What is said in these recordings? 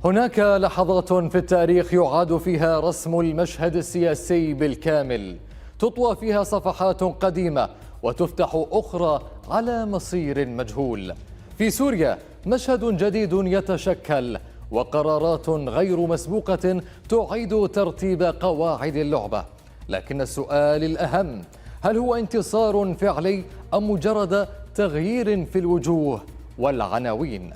هناك لحظات في التاريخ يعاد فيها رسم المشهد السياسي بالكامل، تطوى فيها صفحات قديمة وتفتح أخرى على مصير مجهول. في سوريا مشهد جديد يتشكل وقرارات غير مسبوقة تعيد ترتيب قواعد اللعبة، لكن السؤال الأهم: هل هو انتصار فعلي أم مجرد تغيير في الوجوه والعناوين؟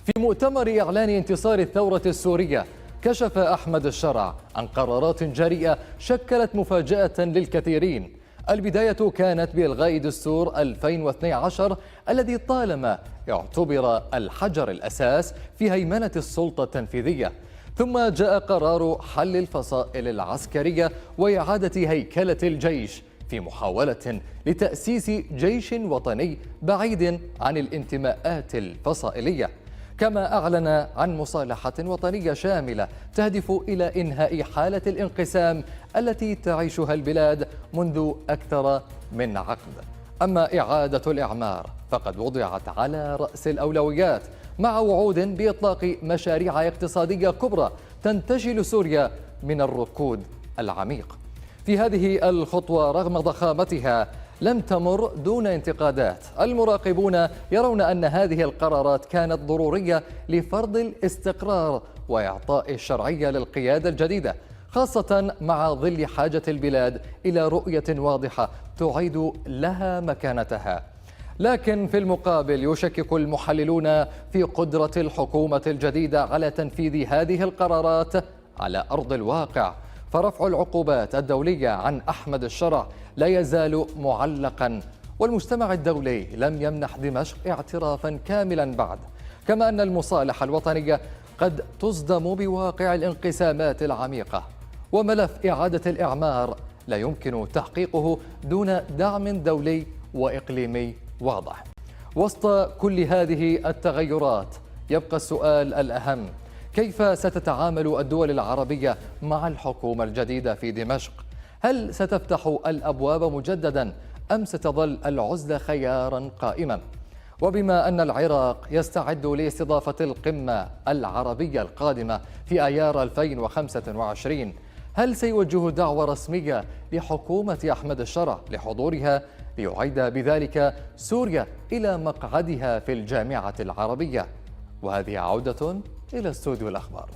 في مؤتمر إعلان انتصار الثورة السورية كشف أحمد الشرع عن قرارات جريئة شكلت مفاجأة للكثيرين. البداية كانت بإلغاء دستور 2012 الذي طالما اعتبر الحجر الأساس في هيمنة السلطة التنفيذية، ثم جاء قرار حل الفصائل العسكرية وإعادة هيكلة الجيش في محاولة لتأسيس جيش وطني بعيد عن الانتماءات الفصائلية. كما أعلن عن مصالحة وطنية شاملة تهدف إلى إنهاء حالة الانقسام التي تعيشها البلاد منذ أكثر من عقد. أما إعادة الإعمار فقد وضعت على رأس الأولويات، مع وعود بإطلاق مشاريع اقتصادية كبرى تنتشل سوريا من الركود العميق. في هذه الخطوة رغم ضخامتها لم تمر دون انتقادات. المراقبون يرون أن هذه القرارات كانت ضرورية لفرض الاستقرار وإعطاء الشرعية للقيادة الجديدة، خاصة مع ظل حاجة البلاد إلى رؤية واضحة تعيد لها مكانتها. لكن في المقابل يشكك المحللون في قدرة الحكومة الجديدة على تنفيذ هذه القرارات على أرض الواقع، فرفع العقوبات الدولية عن أحمد الشرع لا يزال معلقا، والمجتمع الدولي لم يمنح دمشق اعترافا كاملا بعد. كما أن المصالحة الوطنية قد تصدم بواقع الانقسامات العميقة، وملف إعادة الإعمار لا يمكن تحقيقه دون دعم دولي وإقليمي واضح. وسط كل هذه التغيرات يبقى السؤال الأهم: كيف ستتعامل الدول العربية مع الحكومة الجديدة في دمشق؟ هل ستفتح الأبواب مجددا أم ستظل العزلة خيارا قائما؟ وبما أن العراق يستعد لاستضافة القمة العربية القادمة في آيار 2025، هل سيوجه دعوة رسمية لحكومة أحمد الشرع لحضورها ليعيد بذلك سوريا إلى مقعدها في الجامعة العربية؟ وهذه عودة إلى استوديو الأخبار.